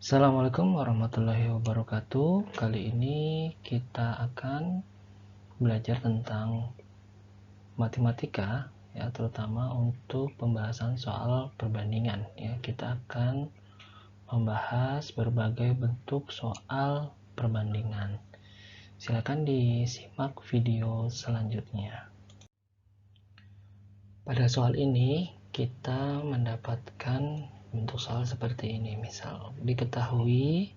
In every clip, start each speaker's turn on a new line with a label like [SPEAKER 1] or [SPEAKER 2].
[SPEAKER 1] Assalamualaikum warahmatullahi wabarakatuh. Kali ini kita akan belajar tentang matematika ya, terutama untuk pembahasan soal perbandingan ya. Kita akan membahas berbagai bentuk soal perbandingan. Silakan disimak video selanjutnya. Pada soal ini kita mendapatkan bentuk soal seperti ini. Misal diketahui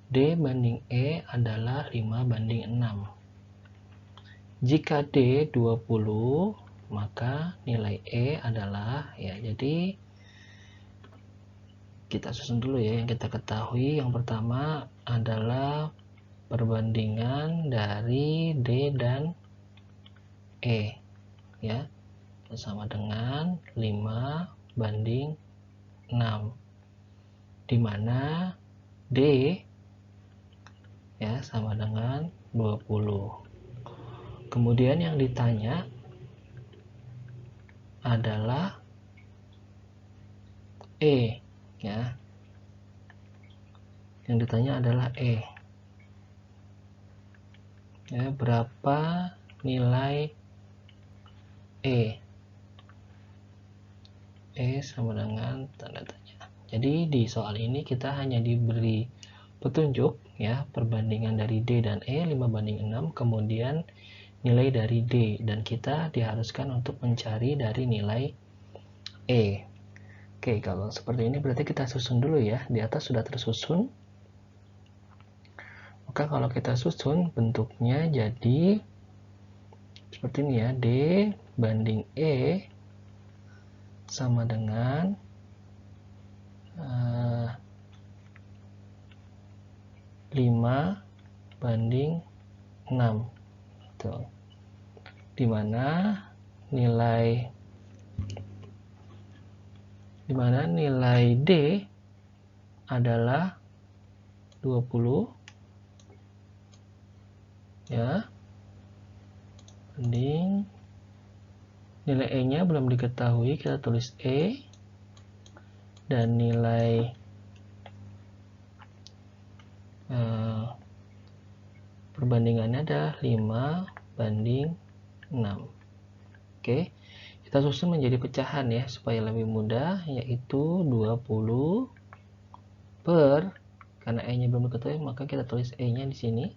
[SPEAKER 1] D banding E adalah 5 banding 6. Jika D 20, maka nilai E adalah, ya, jadi kita susun dulu ya yang kita ketahui. Yang pertama adalah perbandingan dari D dan E ya, sama dengan 5 banding 6, di mana D ya sama dengan 20. Kemudian yang ditanya adalah E ya. Yang ditanya adalah E. Ya, berapa nilai E? E sama dengan tanda tanya. Jadi di soal ini kita hanya diberi petunjuk ya, perbandingan dari D dan E 5 banding 6, kemudian nilai dari D, dan kita diharuskan untuk mencari dari nilai E. Oke, kalau seperti ini berarti kita susun dulu ya. Di atas sudah tersusun. Maka kalau kita susun bentuknya jadi seperti ini ya. D banding E sama dengan 5 banding 6. Tuh. Dimana nilai D adalah 20 ya, banding nilai E nya belum diketahui, kita tulis E, dan nilai perbandingannya adalah 5 banding 6. Oke, kita susun menjadi pecahan ya supaya lebih mudah, yaitu 20 per, karena E nya belum diketahui maka kita tulis E nya di sini,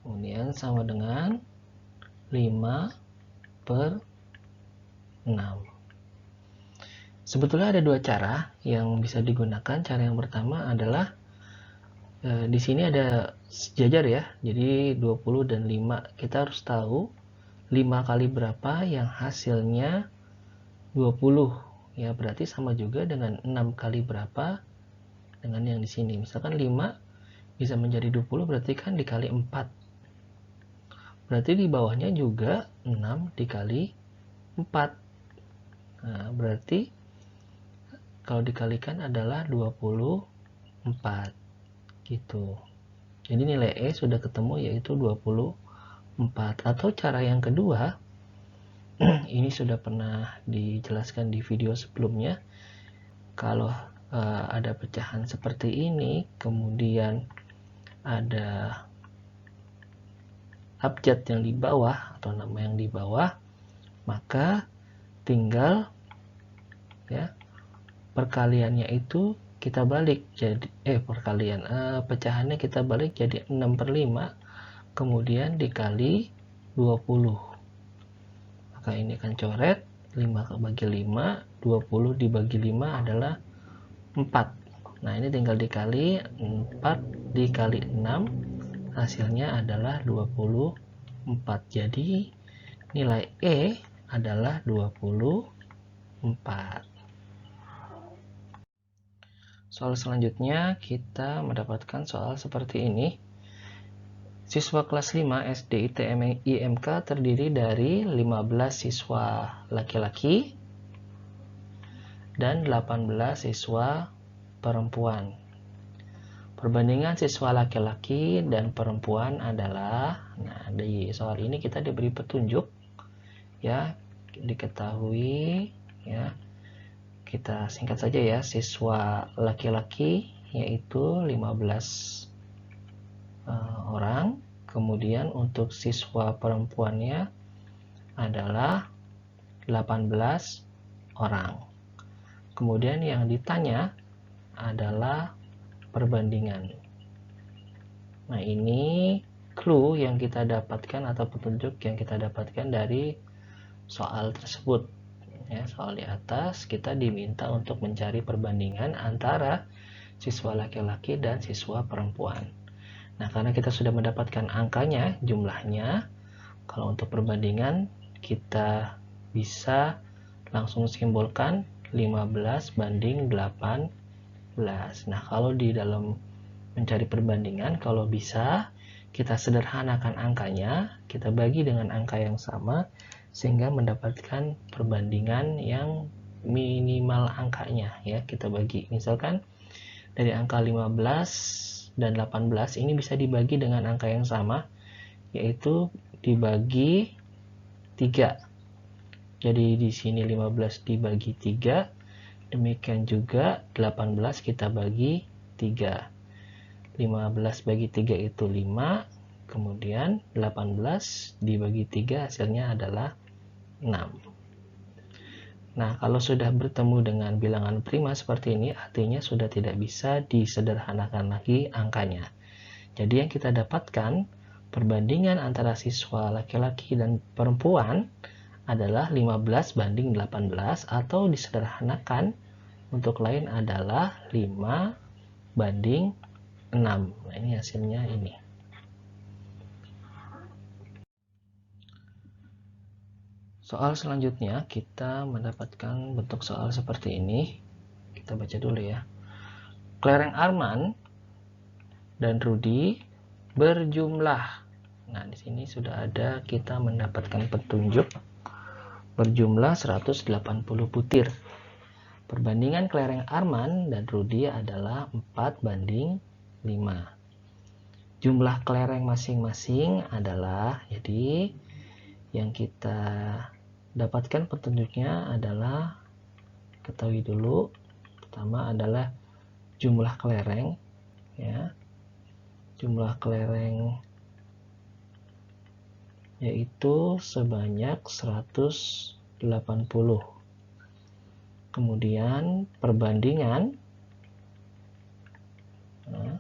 [SPEAKER 1] kemudian sama dengan 5 per 6. Sebetulnya ada dua cara yang bisa digunakan. Cara yang pertama adalah di sini ada sejajar ya, jadi 20 dan 5. Kita harus tahu 5 kali berapa yang hasilnya 20 ya, berarti sama juga dengan 6 kali berapa dengan yang di sini. Misalkan 5 bisa menjadi 20, berarti kan dikali 4, berarti di bawahnya juga 6 dikali 4. Nah, berarti kalau dikalikan adalah 24 gitu. Jadi nilai E sudah ketemu, yaitu 24. Atau cara yang kedua, ini sudah pernah dijelaskan di video sebelumnya. Kalau ada pecahan seperti ini, kemudian ada abjad yang di bawah atau nama yang di bawah, maka tinggal ya perkaliannya itu kita balik jadi pecahannya kita balik jadi 6 per 5, kemudian dikali 20. Maka ini akan coret 5 bagi 5, 20 dibagi 5 adalah 4. Nah, ini tinggal dikali 4 dikali 6, hasilnya adalah 24. Jadi nilai E adalah 24. Soal selanjutnya kita mendapatkan soal seperti ini. Siswa kelas 5 SD ITM IMK terdiri dari 15 siswa laki-laki dan 18 siswa perempuan. Perbandingan siswa laki-laki dan perempuan adalah, nah di soal ini kita diberi petunjuk ya, diketahui ya. Kita singkat saja ya, siswa laki-laki yaitu 15 orang. Kemudian untuk siswa perempuannya adalah 18 orang. Kemudian yang ditanya adalah perbandingan. Nah, ini clue yang kita dapatkan atau petunjuk yang kita dapatkan dari soal tersebut. Ya, soal di atas kita diminta untuk mencari perbandingan antara siswa laki-laki dan siswa perempuan. Nah, karena kita sudah mendapatkan angkanya, jumlahnya, kalau untuk perbandingan kita bisa langsung simbolkan 15 banding 18. Nah, kalau di dalam mencari perbandingan, kalau bisa kita sederhanakan angkanya, kita bagi dengan angka yang sama sehingga mendapatkan perbandingan yang minimal angkanya, ya. Kita bagi, misalkan dari angka 15 dan 18 ini bisa dibagi dengan angka yang sama, yaitu dibagi 3. Jadi di sini 15 dibagi 3, demikian juga 18 kita bagi 3. 15 bagi 3 itu 5, kemudian 18 dibagi 3 hasilnya adalah 6. Nah, kalau sudah bertemu dengan bilangan prima seperti ini, artinya sudah tidak bisa disederhanakan lagi angkanya. Jadi yang kita dapatkan, perbandingan antara siswa laki-laki dan perempuan adalah 15 banding 18, atau disederhanakan untuk lain adalah 5 banding 6. Nah, ini hasilnya ini. Soal selanjutnya kita mendapatkan bentuk soal seperti ini. Kita baca dulu ya. Klereng Arman dan Rudi berjumlah. Nah, di sini sudah ada kita mendapatkan petunjuk berjumlah 180 butir. Perbandingan klereng Arman dan Rudi adalah 4 banding 5. Jumlah klereng masing-masing adalah, jadi yang kita dapatkan petunjuknya adalah, ketahui dulu, pertama adalah jumlah kelereng, ya. Jumlah kelereng yaitu sebanyak 180. Kemudian perbandingan, nah,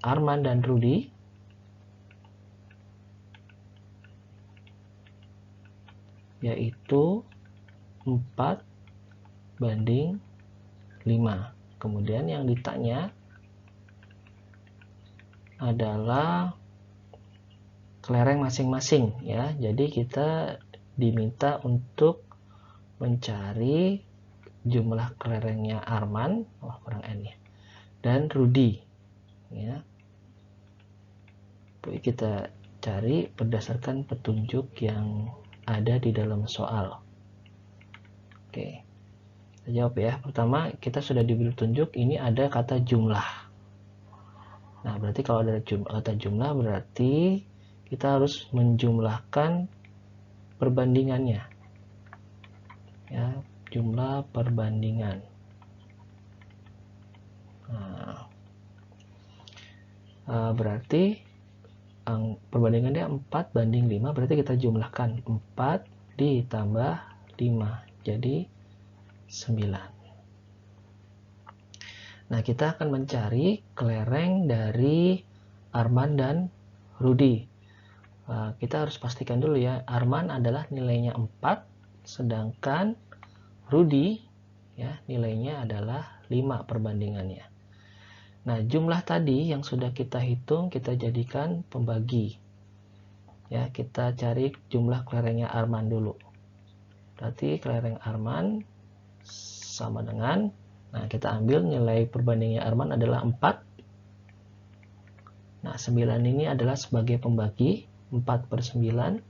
[SPEAKER 1] Arman dan Rudi yaitu 4 banding 5. Kemudian yang ditanya adalah kelereng masing-masing, ya. Jadi kita diminta untuk mencari jumlah kelerengnya Arman, kurang N ya, dan Rudi, ya. Kita cari berdasarkan petunjuk yang ada di dalam soal. Oke, kita jawab ya. Pertama, kita sudah diberi petunjuk ini ada kata jumlah. Nah, berarti kalau ada kata jumlah berarti kita harus menjumlahkan perbandingannya, ya, jumlah perbandingan. Nah, berarti perbandingannya 4 banding 5, berarti kita jumlahkan 4 ditambah 5 jadi 9. Nah, kita akan mencari kelereng dari Arman dan Rudi. Kita harus pastikan dulu ya, Arman adalah nilainya 4, sedangkan Rudi, ya, nilainya adalah 5 perbandingannya. Nah, jumlah tadi yang sudah kita hitung, kita jadikan pembagi. Ya, kita cari jumlah kelerengnya Arman dulu. Berarti kelereng Arman sama dengan, nah, kita ambil nilai perbandingnya Arman adalah 4. Nah, 9 ini adalah sebagai pembagi, 4/9.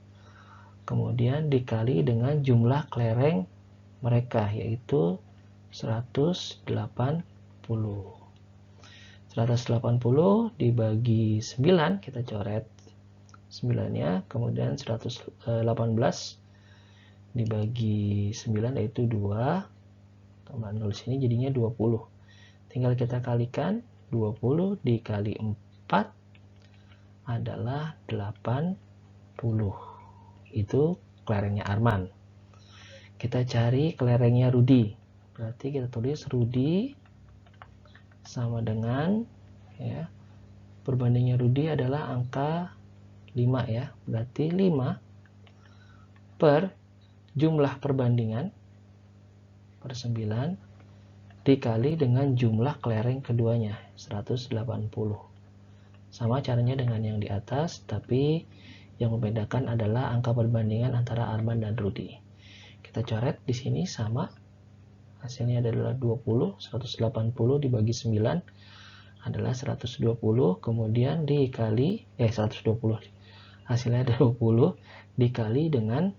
[SPEAKER 1] Kemudian dikali dengan jumlah kelereng mereka, yaitu 180. 180 dibagi 9, kita coret 9-nya, kemudian 118 dibagi 9 yaitu 2, sama 0 sini jadinya 20. Tinggal kita kalikan, 20 dikali 4 adalah 80. Itu kelerengnya Arman. Kita cari kelerengnya Rudi. Berarti kita tulis Rudi sama dengan, ya, perbandingan Rudi adalah angka 5 ya. Berarti 5 per jumlah perbandingan per 9 dikali dengan jumlah kelereng keduanya, 180. Sama caranya dengan yang di atas, tapi yang membedakan adalah angka perbandingan antara Arman dan Rudi. Kita coret di sini sama. Hasilnya adalah 20, 180 dibagi 9 adalah 120, kemudian dikali 120. Hasilnya 20 dikali dengan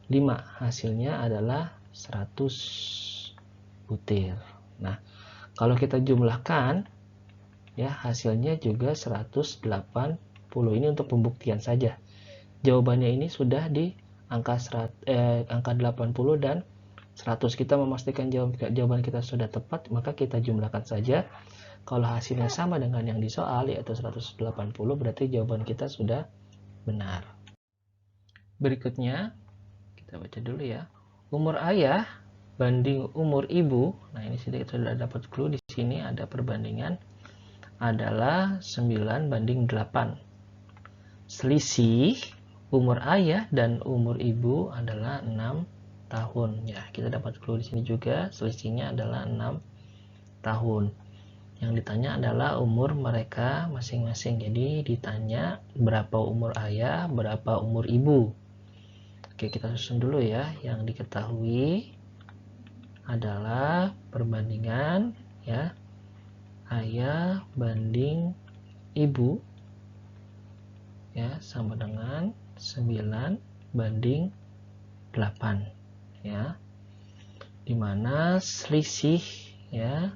[SPEAKER 1] 5. Hasilnya adalah 100 butir. Nah, kalau kita jumlahkan, ya, hasilnya juga 180. Ini untuk pembuktian saja. Jawabannya ini sudah di angka 80 dan 100. Kita memastikan jawaban kita sudah tepat, maka kita jumlahkan saja. Kalau hasilnya sama dengan yang di soal, yaitu 180, berarti jawaban kita sudah benar. Berikutnya, kita baca dulu ya. Umur ayah banding umur ibu. Nah, ini sudah dapat clue. Di sini ada perbandingan adalah 9 banding 8. Selisih umur ayah dan umur ibu adalah 6 tahun. Ya, kita dapat clue di sini juga. Selisihnya adalah 6 tahun. Yang ditanya adalah umur mereka masing-masing. Jadi ditanya berapa umur ayah, berapa umur ibu. Oke, kita susun dulu ya. Yang diketahui adalah perbandingan, ya, ayah banding ibu, ya, sama dengan 9 banding 8, ya, dimana selisih, ya,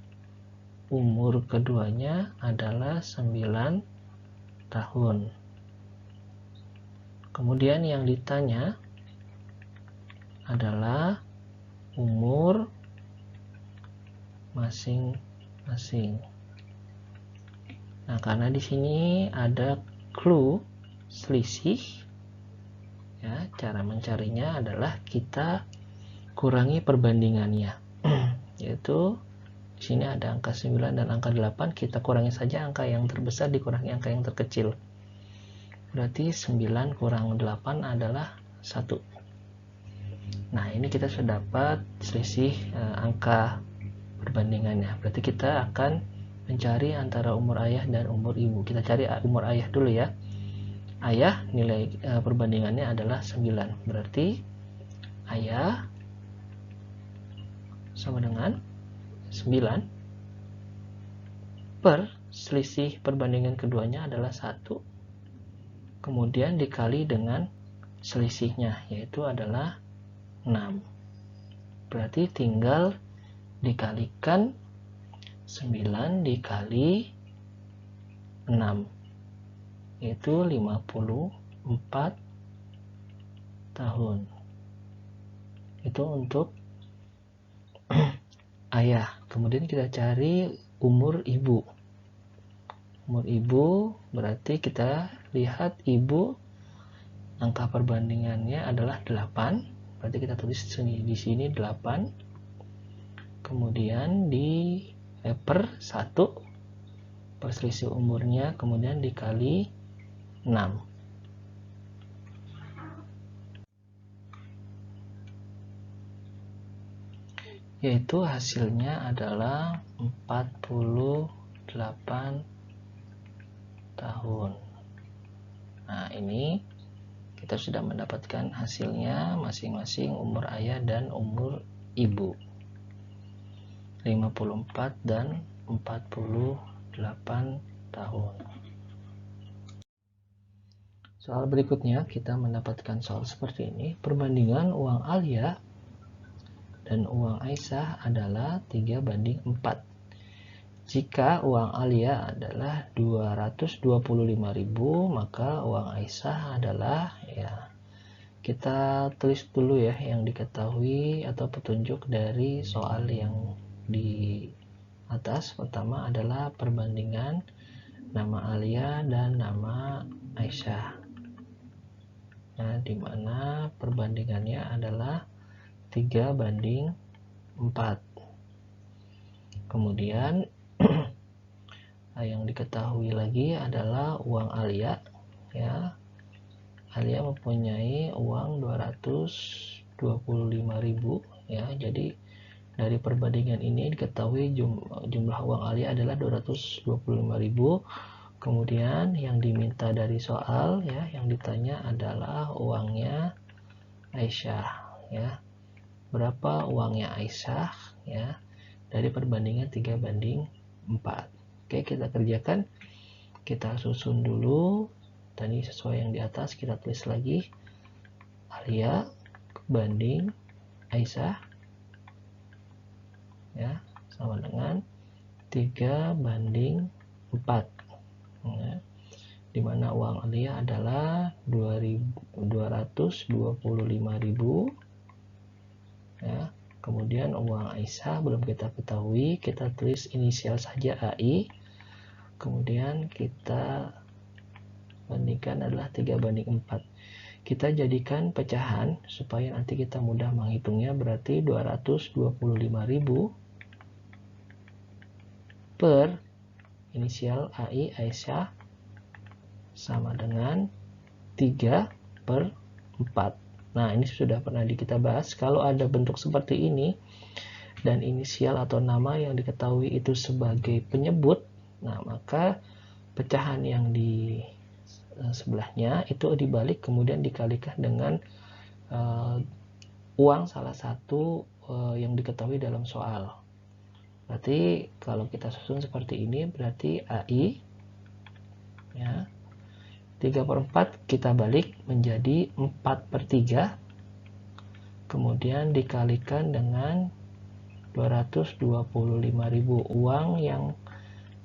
[SPEAKER 1] umur keduanya adalah 9 tahun. Kemudian yang ditanya adalah umur masing-masing. Nah, karena di sini ada clue selisih, ya, cara mencarinya adalah kita kurangi perbandingannya. Yaitu di sini ada angka 9 dan angka 8, kita kurangi saja angka yang terbesar dikurangi angka yang terkecil. Berarti 9 kurang 8 adalah 1. Nah, ini kita sudah dapat selisih angka perbandingannya. Berarti kita akan mencari antara umur ayah dan umur ibu. Kita cari umur ayah dulu ya. Ayah nilai perbandingannya adalah 9. Berarti ayah sama dengan 9 per selisih perbandingan keduanya adalah 1. Kemudian dikali dengan selisihnya, yaitu adalah 6. Berarti tinggal dikalikan 9 dikali 6, yaitu 54 tahun. Itu untuk ayah. Kemudian kita cari umur ibu. Umur ibu berarti kita lihat ibu, angka perbandingannya adalah 8. Berarti kita tulis di sini 8. Kemudian di per 1 per selisih umurnya, kemudian dikali 6. Yaitu hasilnya adalah 48 tahun. Nah, ini kita sudah mendapatkan hasilnya masing-masing umur ayah dan umur ibu. 54 dan 48 tahun. Soal berikutnya kita mendapatkan soal seperti ini. Perbandingan uang Alia dan uang Aisyah adalah 3 banding 4. Jika uang Alia adalah 225.000, maka uang Aisyah adalah, ya, Kita tulis dulu ya yang diketahui atau petunjuk dari soal yang di atas. Pertama adalah perbandingan nama Alia dan nama Aisyah. Nah, di mana perbandingannya adalah 3:4. Kemudian yang diketahui lagi adalah uang Alia ya. Alia mempunyai uang 225.000 ya. Jadi dari perbandingan ini diketahui jumlah uang Alia adalah 225.000. Kemudian yang diminta dari soal ya, yang ditanya adalah uangnya Aisyah ya. Berapa uangnya Aisyah ya? Dari perbandingan 3:4. Oke, kita kerjakan. Kita susun dulu. Tadi sesuai yang di atas kita tulis lagi. Alia banding Aisyah ya, sama dengan 3:4 ya, dimana uang Alia adalah 225.000 ya. Kemudian uang Aisyah belum kita ketahui, kita tulis inisial saja AI. Kemudian kita bandingkan adalah 3:4. Kita jadikan pecahan supaya nanti kita mudah menghitungnya. Berarti 225.000 per inisial AI Aisyah sama dengan 3/4. Nah, ini sudah pernah kita bahas. Kalau ada bentuk seperti ini dan inisial atau nama yang diketahui itu sebagai penyebut, nah maka pecahan yang di sebelahnya itu dibalik kemudian dikalikan dengan uang salah satu yang diketahui dalam soal. Berarti kalau kita susun seperti ini, berarti AI ya, 3/4 kita balik menjadi 4/3, kemudian dikalikan dengan 225.000 uang yang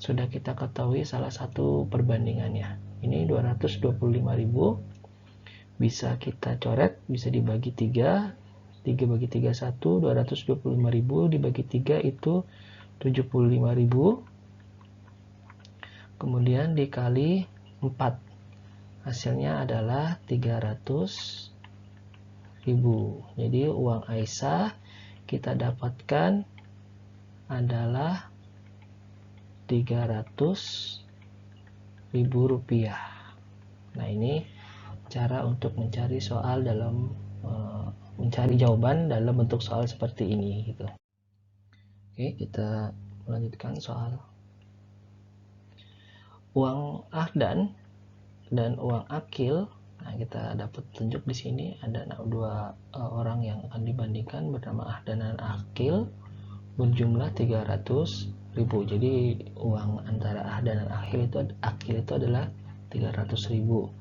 [SPEAKER 1] sudah kita ketahui salah satu perbandingannya. Ini 225.000 bisa kita coret, bisa dibagi 3. 3 bagi 3 1, 225.000 dibagi 3 itu 75.000. Kemudian dikali 4. Hasilnya adalah 300.000. Jadi uang Aisyah kita dapatkan adalah 300.000 rupiah. Nah, ini cara untuk mencari soal dalam mencari jawaban dalam bentuk soal seperti ini gitu. Oke, kita melanjutkan soal. Uang Ahdan dan uang Akil. Nah, kita dapat tunjuk di sini ada dua orang yang akan dibandingkan bernama Ahdan dan Akil berjumlah 300.000. Jadi uang antara Ahdan dan Akil itu adalah 300.000.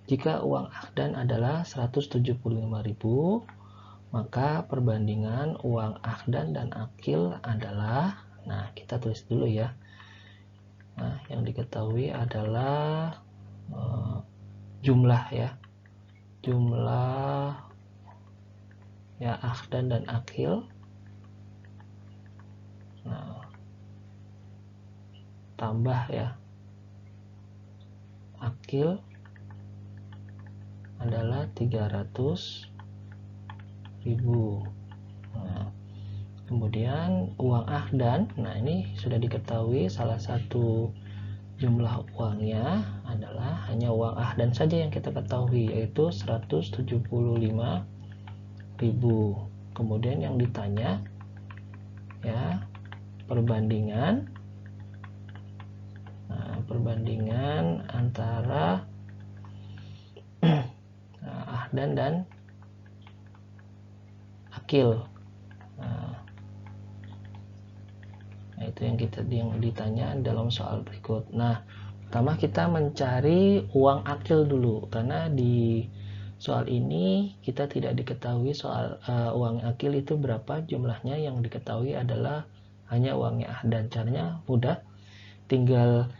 [SPEAKER 1] Jika uang Ahdan adalah 175.000, maka perbandingan uang Ahdan dan Akil adalah, nah kita tulis dulu ya. Nah, yang diketahui adalah jumlah ya. Jumlah ya Ahdan dan Akil. Nah, tambah ya Akil adalah 300.000. Nah, kemudian uang Ahdan, nah ini sudah diketahui salah satu jumlah uangnya adalah hanya uang Ahdan saja yang kita ketahui, yaitu 175.000. Kemudian yang ditanya ya perbandingan, nah, perbandingan antara Ahdan dan Akil. Nah, itu yang ditanya dalam soal berikut. Nah, pertama kita mencari uang Akil dulu, karena di soal ini kita tidak diketahui soal uang Akil itu berapa jumlahnya. Yang diketahui adalah hanya uangnya Ahdan. Caranya mudah, tinggal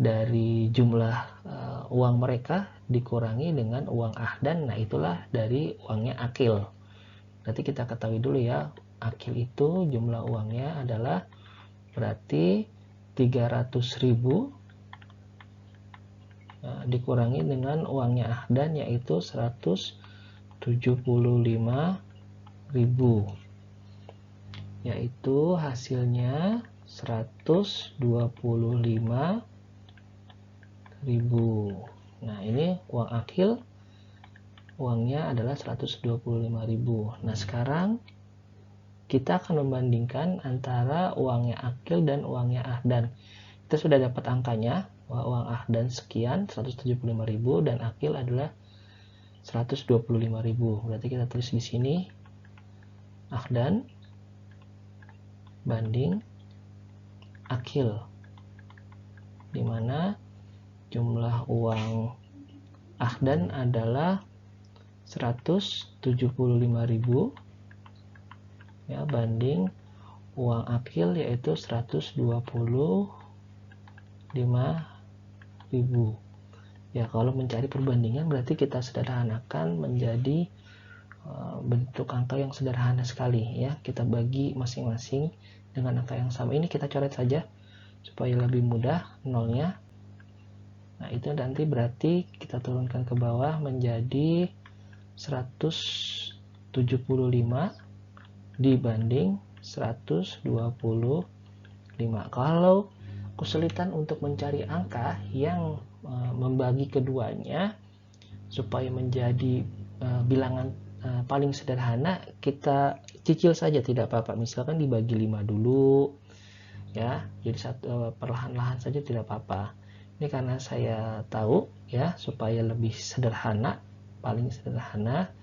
[SPEAKER 1] dari jumlah uang mereka dikurangi dengan uang ahdan, nah itulah dari uangnya akil. Berarti kita ketahui dulu ya, akil itu jumlah uangnya adalah berarti 300.000 dikurangi dengan uangnya ahdan yaitu 175.000, yaitu hasilnya 125.000. Nah, ini uang akil, uangnya adalah 125.000. Nah, sekarang kita akan membandingkan antara uangnya akil dan uangnya ahdan. Kita sudah dapat angkanya, bahwa uang ahdan sekian, 175.000, dan akil adalah 125.000. Berarti kita tulis di sini ahdan banding akil, di mana jumlah uang ahdan adalah 175.000 ya, banding uang akil yaitu 125.000. Ya, kalau mencari perbandingan berarti kita sederhanakan menjadi bentuk angka yang sederhana sekali ya. Kita bagi masing-masing dengan angka yang sama. Ini kita coret saja supaya lebih mudah nolnya. Nah, itu nanti berarti kita turunkan ke bawah menjadi 175 dibanding 125. Kalau kesulitan untuk mencari angka yang membagi keduanya supaya menjadi bilangan paling sederhana, kita cicil saja, tidak apa-apa. Misalkan dibagi 5 dulu ya, jadi perlahan-lahan saja tidak apa-apa. Ini karena saya tahu ya, supaya lebih sederhana, paling sederhana,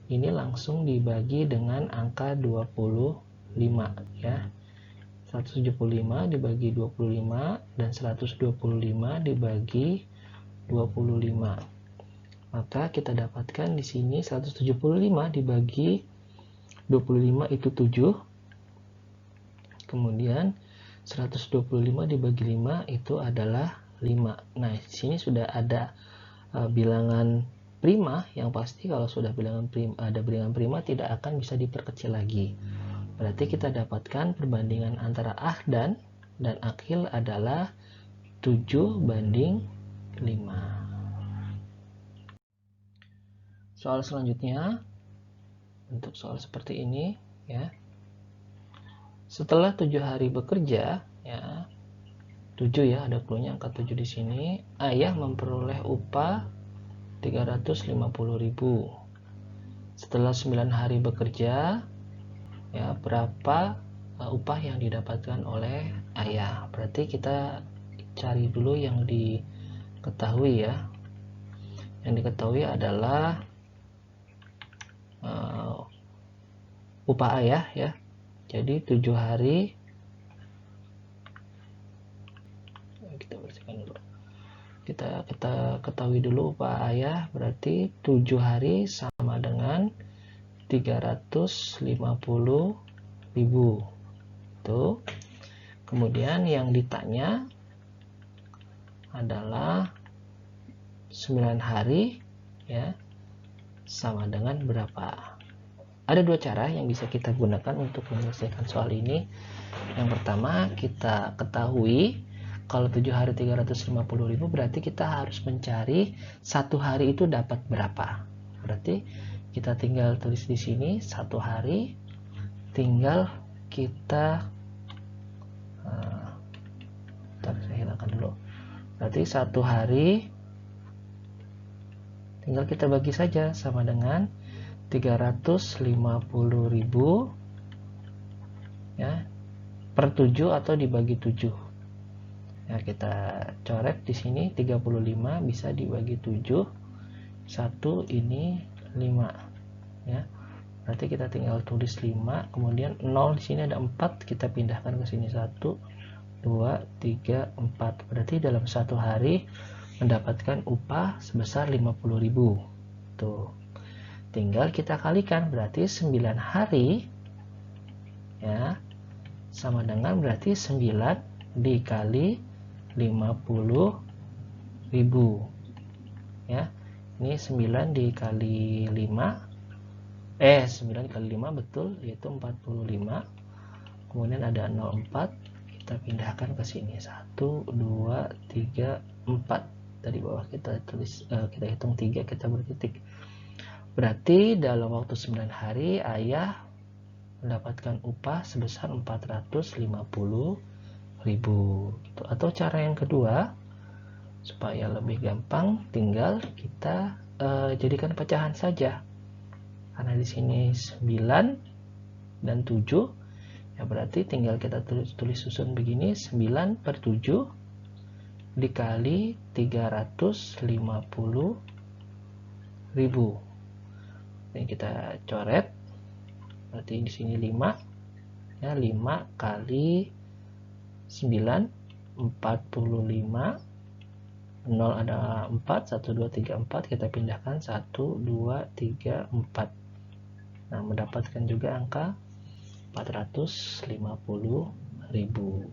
[SPEAKER 1] ini langsung dibagi dengan angka 25 ya. 175 dibagi 25 dan 125 dibagi 25. Maka kita dapatkan di sini 175 dibagi 25 itu 7. Kemudian 125 dibagi 5 itu adalah 5. Nah, di sini sudah ada bilangan prima, yang pasti kalau sudah ada bilangan prima tidak akan bisa diperkecil lagi. Berarti kita dapatkan perbandingan antara ahdan dan akil adalah 7:5. Soal selanjutnya, untuk soal seperti ini ya. Setelah 7 hari bekerja ya, 7 ya, ada cluenya angka 7 di sini. Ayah memperoleh upah 350.000. Setelah 9 hari bekerja ya, berapa upah yang didapatkan oleh ayah? Berarti kita cari dulu yang diketahui ya. Yang diketahui adalah upah ayah ya. Jadi 7 hari, kita bersihkan dulu. Kita ketahui dulu upah ayah, berarti 7 hari sama dengan 350.000. Tuh. Kemudian yang ditanya adalah 9 hari ya, sama dengan berapa? Ada dua cara yang bisa kita gunakan untuk menyelesaikan soal ini. Yang pertama, kita ketahui kalau 7 hari 350.000, berarti kita harus mencari 1 hari itu dapat berapa. Berarti kita tinggal tulis di sini 1 hari, tinggal kita saya hilangkan dulu. Berarti 1 hari tinggal kita bagi saja, sama dengan 350.000 ya, per 7 atau dibagi 7. Ya, kita coret di sini 35 bisa dibagi 7. 1 ini 5 ya. Berarti kita tinggal tulis 5, kemudian 0 di sini ada 4, kita pindahkan ke sini 1 2 3 4. Berarti dalam 1 hari mendapatkan upah sebesar 50.000. Tuh. Tinggal kita kalikan, berarti 9 hari ya, sama dengan berarti 9 dikali 50.000 Ya. Ini 9 dikali 5. 9 kali 5 betul, yaitu 45. Kemudian ada 0,4. Kita pindahkan ke sini. 1, 2, 3, 4. Tadi bawah kita tulis, kita hitung 3, kita bertitik. Berarti dalam waktu 9 hari ayah mendapatkan upah sebesar 450.000. Gitu. Atau cara yang kedua, supaya lebih gampang, tinggal kita jadikan pecahan saja. Karena di sini 9 dan 7, ya berarti tinggal kita tulis susun begini, 9 per 7 dikali 350.000. Ini kita coret, berarti di sini 5, ya 5 kali 9, 45, 0 ada 4, 1, 2, 3, 4, kita pindahkan 1, 2, 3, 4. Nah, mendapatkan juga angka 450.000.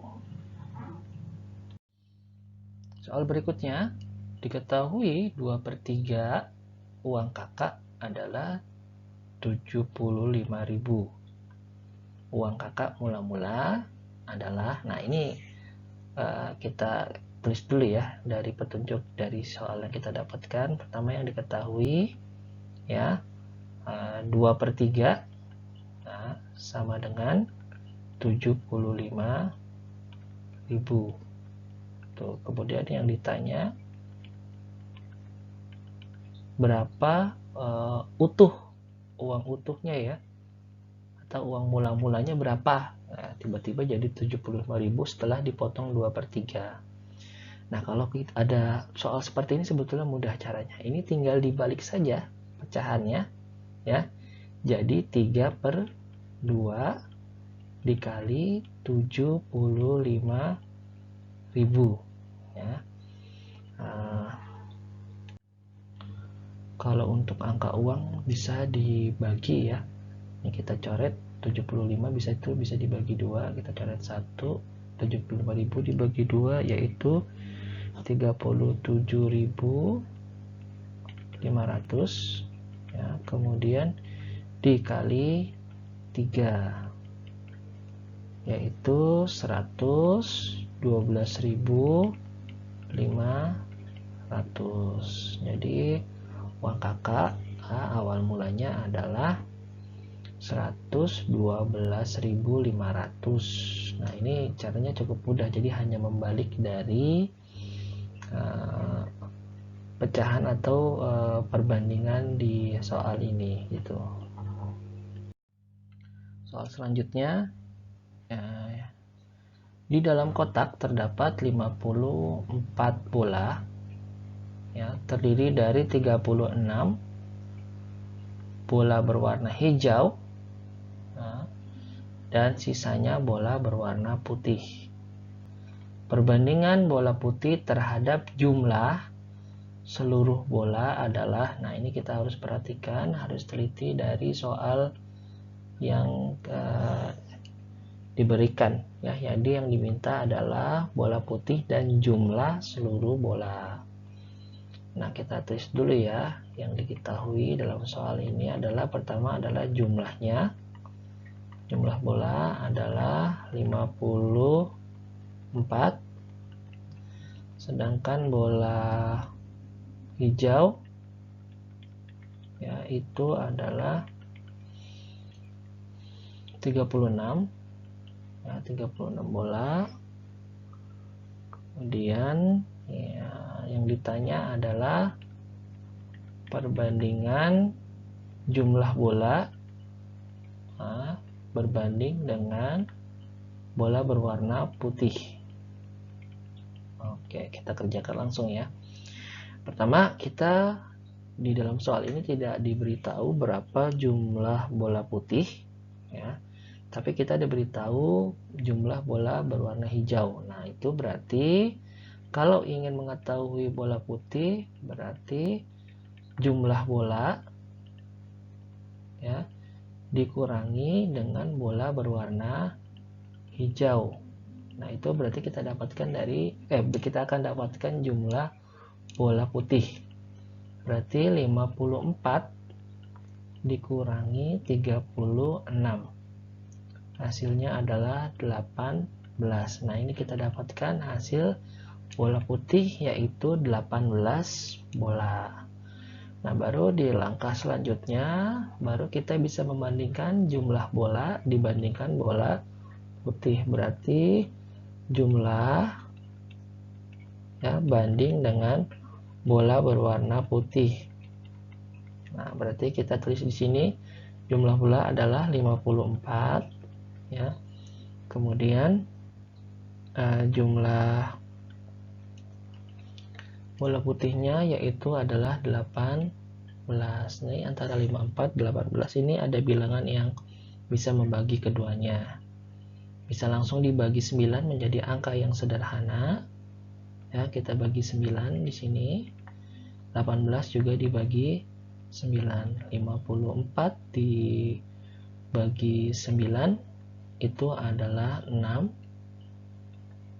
[SPEAKER 1] Soal berikutnya, diketahui 2/3 uang kakak adalah 75.000. Uang kakak mula-mula adalah, nah ini kita tulis dulu ya dari petunjuk dari soal yang kita dapatkan. Pertama yang diketahui, ya 2/3 sama dengan 75.000. Tuh, kemudian yang ditanya berapa uang utuhnya ya, atau uang mula-mulanya berapa. Nah, tiba-tiba jadi 75.000 setelah dipotong 2/3. Nah, kalau kita ada soal seperti ini sebetulnya mudah caranya. Ini tinggal dibalik saja pecahannya, ya. Jadi 3/2 dikali 75.000, ya. Kalau untuk angka uang bisa dibagi ya. Ini kita coret 75 bisa dibagi 2. Kita coret 1, 75.000 dibagi 2 yaitu 37.500, ya. Kemudian dikali 3 yaitu 112.500. Jadi uang kakak awal mulanya adalah 112.500. Nah, ini caranya cukup mudah, jadi hanya membalik dari pecahan atau perbandingan di soal ini gitu. Soal selanjutnya, di dalam kotak terdapat 54 bola, ya, terdiri dari 36 bola berwarna hijau, dan sisanya bola berwarna putih. Perbandingan bola putih terhadap jumlah seluruh bola adalah, nah ini kita harus perhatikan, harus teliti dari soal yang diberikan, ya. Jadi yang diminta adalah bola putih dan jumlah seluruh bola. Nah, kita tulis dulu ya, yang diketahui dalam soal ini adalah, pertama adalah jumlahnya. Jumlah bola adalah 54, sedangkan bola hijau, ya, itu adalah 36, ya, 36 bola. Kemudian ya, yang ditanya adalah perbandingan jumlah bola berbanding dengan bola berwarna putih. Oke, kita kerjakan langsung ya. Pertama, kita di dalam soal ini tidak diberitahu berapa jumlah bola putih, ya, tapi kita diberitahu jumlah bola berwarna hijau. Nah, itu berarti kalau ingin mengetahui bola putih, berarti jumlah bola, ya, dikurangi dengan bola berwarna hijau. Nah, itu berarti kita dapatkan dari kita akan dapatkan jumlah bola putih. Berarti 54 dikurangi 36. Hasilnya adalah 18. Nah, ini kita dapatkan hasil bola putih yaitu 18 bola. Nah, baru di langkah selanjutnya baru kita bisa membandingkan jumlah bola dibandingkan bola putih. Berarti jumlah ya banding dengan bola berwarna putih. Nah, berarti kita tulis di sini jumlah bola adalah 54 ya. Kemudian jumlah bola putihnya yaitu adalah 18. Nah, antara 54 18 ini ada bilangan yang bisa membagi keduanya. Bisa langsung dibagi 9 menjadi angka yang sederhana. Ya, kita bagi 9 di sini. 18 juga dibagi 9. 54 dibagi 9 itu adalah 6.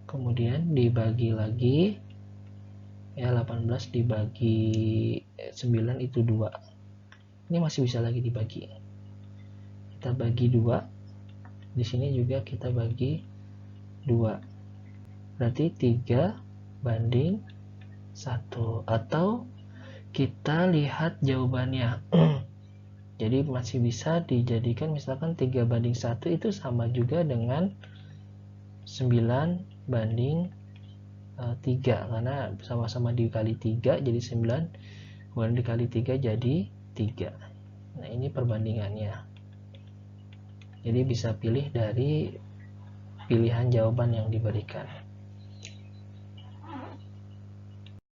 [SPEAKER 1] Kemudian dibagi lagi ya, 18 dibagi 9 itu 2. Ini masih bisa lagi dibagi. Kita bagi 2. Di sini juga kita bagi 2. Berarti 3 banding 1. Atau kita lihat jawabannya. Jadi masih bisa dijadikan misalkan 3 banding 1 itu sama juga dengan 9 banding 3, karena sama-sama dikali 3 jadi 9, kemudian dikali 3 jadi 3. Nah, ini perbandingannya. Jadi bisa pilih dari pilihan jawaban yang diberikan.